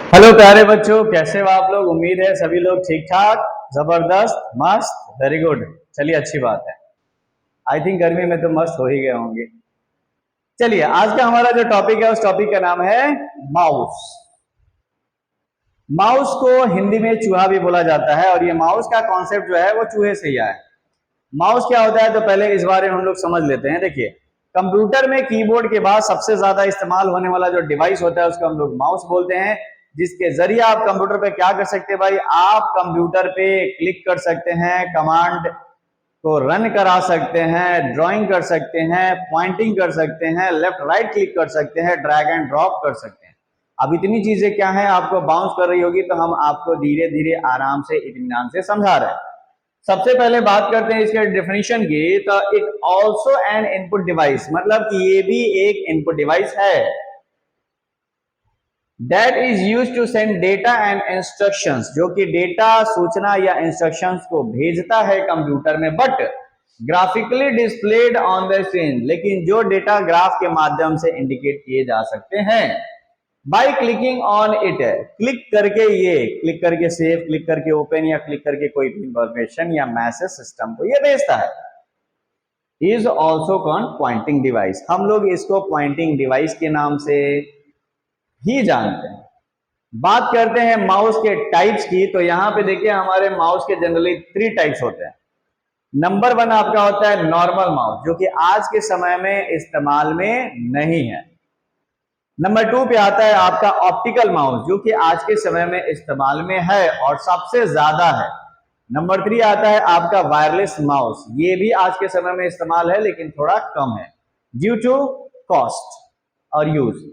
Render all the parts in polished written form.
Hello प्यारे बच्चों, कैसे हो आप लोग। उम्मीद है सभी लोग ठीक ठाक, जबरदस्त, मस्त, वेरी गुड। चलिए, अच्छी बात है। आई थिंक गर्मी में तो मस्त हो ही गए होंगे। चलिए, आज का हमारा जो टॉपिक है उस टॉपिक का नाम है माउस। माउस को हिंदी में चूहा भी बोला जाता है और ये माउस का कॉन्सेप्ट जो है वो चूहे से ही आया है। माउस क्या होता है तो पहले इस बारे में हम लोग समझ लेते हैं। देखिए, कंप्यूटर में कीबोर्ड के बाद सबसे ज्यादा इस्तेमाल होने वाला जो डिवाइस होता है उसको हम लोग माउस बोलते हैं, जिसके जरिए आप कंप्यूटर पे क्या कर सकते हैं भाई, आप कंप्यूटर पे क्लिक कर सकते हैं, कमांड को रन करा सकते हैं, ड्राइंग कर सकते हैं, पॉइंटिंग कर सकते हैं, लेफ्ट राइट क्लिक कर सकते हैं, ड्रैग एंड ड्रॉप कर सकते हैं। अब इतनी चीजें क्या है आपको बाउंस कर रही होगी, तो हम आपको धीरे धीरे आराम से इत्मीनान से समझा रहे हैं। सबसे पहले बात करते हैं इसके डेफिनेशन की। तो it also an input device, मतलब कि ये भी एक इनपुट डिवाइस है। That is use to send data and instructions, जो कि डेटा, सूचना या इंस्ट्रक्शंस को भेजता है कंप्यूटर में, but graphically displayed on the screen, लेकिन जो डेटा ग्राफ के माध्यम से इंडिकेट किए जा सकते हैं by clicking on it. Click करके, ये क्लिक करके सेव, क्लिक करके ओपन, या क्लिक करके कोई भी इंफॉर्मेशन या मैसेज सिस्टम को ये भेजता है। Is also called pointing device. हम लोग इसको पॉइंटिंग डिवाइस के नाम से ही जानते हैं। बात करते हैं माउस के टाइप्स की। तो यहां पे देखिए, हमारे माउस के जनरली 3 टाइप्स होते हैं। नंबर 1 आपका होता है नॉर्मल माउस, जो कि आज के समय में इस्तेमाल में नहीं है। नंबर 2 पे आता है आपका ऑप्टिकल माउस, जो कि आज के समय में इस्तेमाल में है और सबसे ज्यादा है। नंबर 3 आता है आपका वायरलेस माउस, ये भी आज के समय में इस्तेमाल है लेकिन थोड़ा कम है ड्यू टू कॉस्ट और यूज।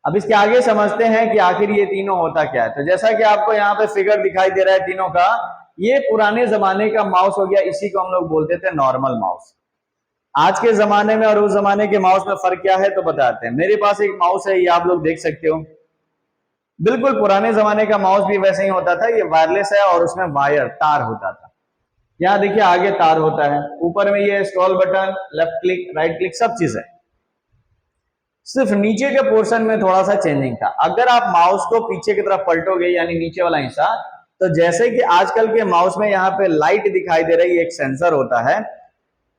अब इसके आगे समझते हैं कि आखिर ये तीनों होता क्या है। तो जैसा कि आपको यहाँ पे फिगर दिखाई दे रहा है तीनों का, ये पुराने जमाने का माउस हो गया, इसी को हम लोग बोलते थे नॉर्मल माउस। आज के जमाने में और उस जमाने के माउस में फर्क क्या है तो बताते हैं। मेरे पास एक माउस है, ये आप लोग देख सकते हो। बिल्कुल पुराने जमाने का माउस भी वैसे ही होता था, ये वायरलेस है और उसमें वायर, तार होता था। यहाँ देखिए आगे तार होता है, ऊपर में ये scroll button, left click, right click, सब चीज है। सिर्फ नीचे के पोर्शन में थोड़ा सा चेंजिंग था। अगर आप माउस को पीछे की तरफ पलटोगे, यानी नीचे वाला हिस्सा, तो जैसे कि आजकल के माउस में यहाँ पे लाइट दिखाई दे रही है, एक सेंसर होता है।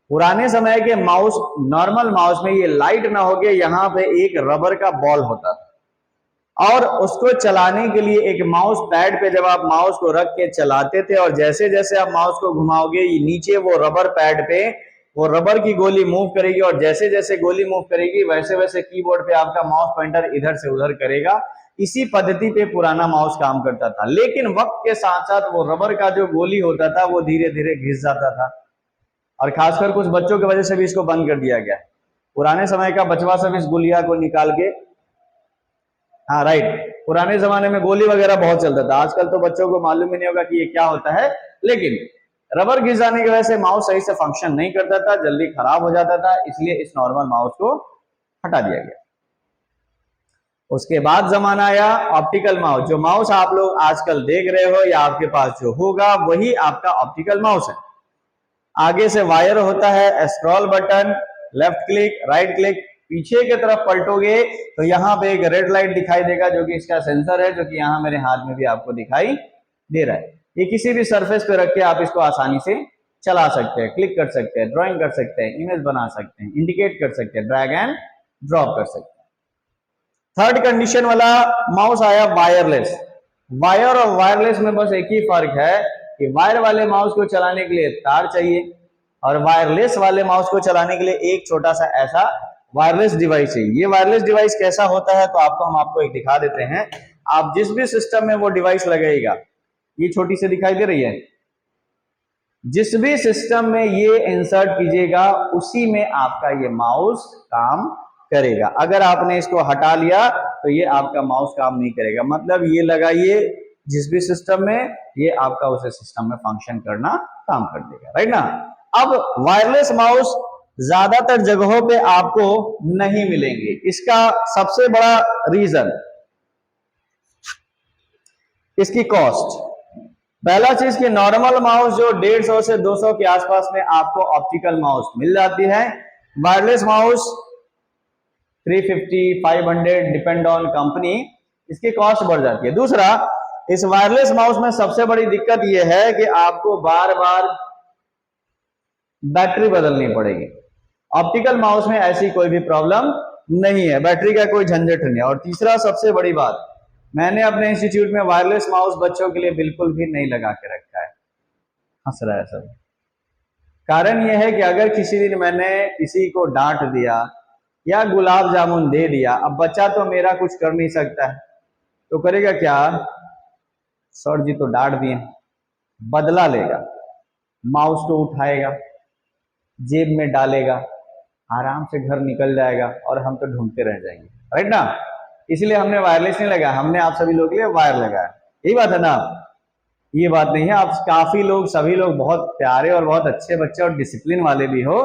पुराने समय के माउस, नॉर्मल माउस में ये लाइट ना होके यहाँ पे एक रबर का बॉल होता था, और उसको चलाने के लिए एक माउस पैड पे जब आप माउस को रख के चलाते थे, और जैसे जैसे आप माउस को घुमाओगे, नीचे वो रबर पैड पे वो रबर की गोली मूव करेगी, और जैसे जैसे गोली मूव करेगी वैसे वैसे कीबोर्ड पे आपका माउस पॉइंटर इधर से उधर करेगा। इसी पद्धति पे पुराना माउस काम करता था, लेकिन वक्त के साथ साथ वो रबर का जो गोली होता था वो धीरे धीरे घिस जाता था, और खासकर कुछ बच्चों की वजह से भी इसको बंद कर दिया गया। पुराने समय का बचवा सब इस गुलिया को निकाल के, हाँ राइट, पुराने जमाने में गोली वगैरह बहुत चलता था। आजकल तो बच्चों को मालूम ही नहीं होगा कि ये क्या होता है, लेकिन रबर घिस जाने की वजह से माउस सही से फंक्शन नहीं करता था, जल्दी खराब हो जाता था, इसलिए इस नॉर्मल माउस को हटा दिया गया। उसके बाद जमाना आया ऑप्टिकल माउस। जो माउस आप लोग आजकल देख रहे हो या आपके पास जो होगा वही आपका ऑप्टिकल माउस है। आगे से वायर होता है, scroll button, left click, right click. पीछे की तरफ पलटोगे तो यहाँ पे एक रेड लाइट दिखाई देगा, जो कि इसका सेंसर है, जो कि यहाँ मेरे हाथ में भी आपको दिखाई दे रहा है। ये किसी भी सरफेस पे रख के आप इसको आसानी से चला सकते हैं, क्लिक कर सकते हैं, ड्राइंग कर सकते हैं, इमेज बना सकते हैं, इंडिकेट कर सकते हैं, ड्रैग एंड ड्रॉप कर सकते हैं। थर्ड कंडीशन वाला माउस आया वायरलेस। वायर और वायरलेस में बस एक ही फर्क है कि वायर वाले माउस को चलाने के लिए तार चाहिए, और वायरलेस वाले माउस को चलाने के लिए एक छोटा सा ऐसा वायरलेस डिवाइस चाहिए। ये वायरलेस डिवाइस कैसा होता है तो हम आपको एक दिखा देते हैं। आप जिस भी सिस्टम में वो डिवाइस लगेगा, ये छोटी सी दिखाई दे रही है, जिस भी सिस्टम में ये इंसर्ट कीजिएगा उसी में आपका ये माउस काम करेगा। अगर आपने इसको हटा लिया तो ये आपका माउस काम नहीं करेगा। मतलब ये लगाइए जिस भी सिस्टम में, ये आपका उस सिस्टम में फंक्शन करना काम कर देगा, राइट ना। अब वायरलेस माउस ज्यादातर जगहों पे आपको नहीं मिलेंगे। इसका सबसे बड़ा रीजन इसकी कॉस्ट। पहला चीज कि नॉर्मल माउस जो 150 से 200 के आसपास में आपको ऑप्टिकल माउस मिल जाती है। Wireless mouse 350, 500 depend on company, इसकी कॉस्ट बढ़ जाती है। दूसरा, इस वायरलेस माउस में सबसे बड़ी दिक्कत यह है कि आपको बार बार बैटरी बदलनी पड़ेगी। ऑप्टिकल माउस में ऐसी कोई भी प्रॉब्लम नहीं है, बैटरी का कोई झंझट नहीं है। और तीसरा सबसे बड़ी बात, मैंने अपने इंस्टीट्यूट में वायरलेस माउस बच्चों के लिए बिल्कुल भी नहीं लगा के रखा है। हंस रहा है सब। कारण यह है कि अगर किसी दिन मैंने किसी को डांट दिया या गुलाब जामुन दे दिया, अब बच्चा तो मेरा कुछ कर नहीं सकता है, तो करेगा क्या, सर जी तो डांट दिए, बदला लेगा, माउस को उठाएगा, जेब में डालेगा, आराम से घर निकल जाएगा और हम तो ढूंढते रह जाएंगे, राइट ना। इसलिए हमने वायरलेस नहीं लगाया, हमने आप सभी लोगों के लिए वायर लगाया। यही बात है ना। ये बात नहीं है, आप काफी लोग, सभी लोग बहुत प्यारे और बहुत अच्छे बच्चे और डिसिप्लिन वाले भी हो,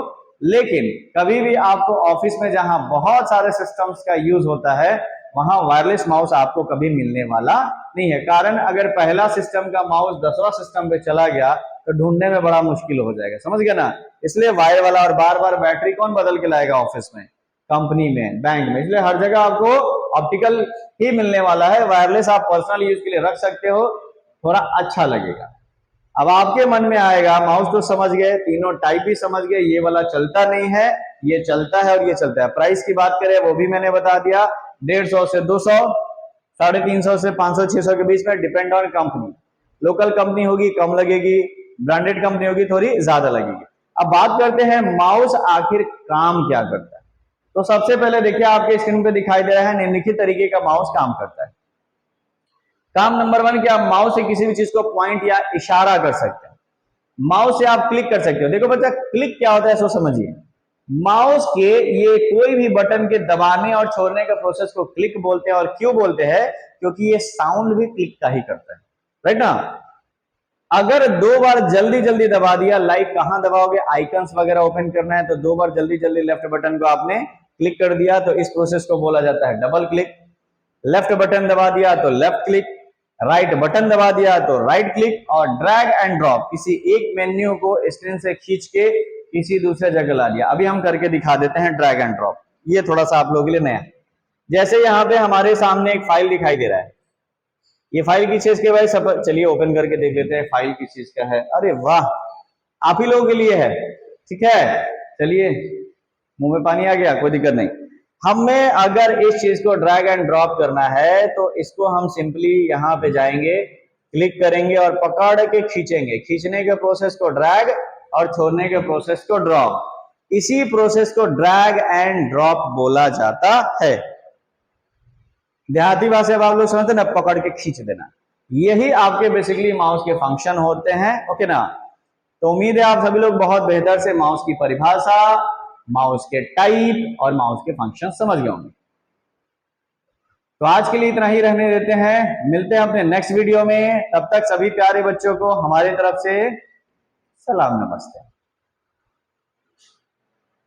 लेकिन कभी भी आपको ऑफिस में जहां बहुत सारे सिस्टम्स का यूज होता है वहां वायरलेस माउस आपको कभी मिलने वाला नहीं है। कारण अगर पहला सिस्टम का माउस दूसरा सिस्टम पे चला गया तो ढूंढने में बड़ा मुश्किल हो जाएगा, समझ गया ना। इसलिए वायर वाला, और बार बार बैटरी कौन बदल के लाएगा ऑफिस में, कंपनी में, बैंक में, इसलिए हर जगह आपको ऑप्टिकल ही मिलने वाला है। वायरलेस आप पर्सनल यूज के लिए रख सकते हो, थोड़ा अच्छा लगेगा। अब आपके मन में आएगा, माउस तो समझ गए, तीनों टाइप ही समझ गए, ये वाला चलता नहीं है, ये चलता है और ये चलता है। प्राइस की बात करें वो भी मैंने बता दिया, 150 से 200, 350 से 500 600 के बीच में, depend on company. Local company होगी कम लगेगी, ब्रांडेड कंपनी होगी थोड़ी ज्यादा लगेगी। अब बात करते हैं माउस आखिर काम क्या करता है। तो सबसे पहले देखिए, आपके स्क्रीन पे दिखाई दे रहा है निम्नलिखित तरीके का माउस काम करता है। काम नंबर 1 कि आप माउस से किसी भी चीज को पॉइंट या इशारा कर सकते हैं। माउस से आप क्लिक कर सकते हो। देखो बच्चा, क्लिक क्या होता है सो समझिए। माउस के ये कोई भी बटन के दबाने और छोड़ने के प्रोसेस को क्लिक बोलते हैं। और क्यों बोलते हैं, क्योंकि ये साउंड भी क्लिक का ही करता है, राइट ना। अगर 2 बार जल्दी जल्दी दबा दिया, लाइक कहां दबाओगे, आइकन्स वगैरह ओपन करना है तो 2 बार जल्दी जल्दी लेफ्ट बटन को आपने क्लिक कर दिया तो इस प्रोसेस को बोला जाता है डबल क्लिक। लेफ्ट बटन दबा दिया तो लेफ्ट क्लिक, राइट बटन दबा दिया तो राइट क्लिक, और ड्रैग एंड ड्रॉप, किसी एक मेन्यू को स्क्रीन से खींच के किसी दूसरे जगह ला दिया। अभी हम करके दिखा देते हैं ड्रैग एंड ड्रॉप, ये थोड़ा सा आप लोगों के लिए नया। जैसे यहाँ पे हमारे सामने एक फाइल दिखाई दे रहा है, ये फाइल किस चीज के भाई, सब चलिए ओपन करके देख लेते हैं फाइल किस चीज का है। अरे वाह, आप ही लोगों के लिए है, ठीक है। चलिए, मुंह में पानी आ गया, कोई दिक्कत नहीं। हमें अगर इस चीज को ड्रैग एंड ड्रॉप करना है तो इसको हम सिंपली यहाँ पे जाएंगे, क्लिक करेंगे और पकड़ के खींचेंगे। खींचने के प्रोसेस को ड्रैग और छोड़ने के प्रोसेस को ड्रॉप। इसी प्रोसेस को ड्रैग एंड ड्रॉप बोला जाता है। देहाती भाषा में आप लोग समझते ना, पकड़ के खींच देना। यही आपके बेसिकली माउस के फंक्शन होते हैं, ओके ना। तो उम्मीद है आप सभी लोग बहुत बेहतर से माउस की परिभाषा, माउस के टाइप और माउस के फंक्शन समझ गए होंगे। तो आज के लिए इतना ही रहने देते हैं, मिलते हैं अपने नेक्स्ट वीडियो में। तब तक सभी प्यारे बच्चों को हमारी तरफ से सलाम, नमस्ते।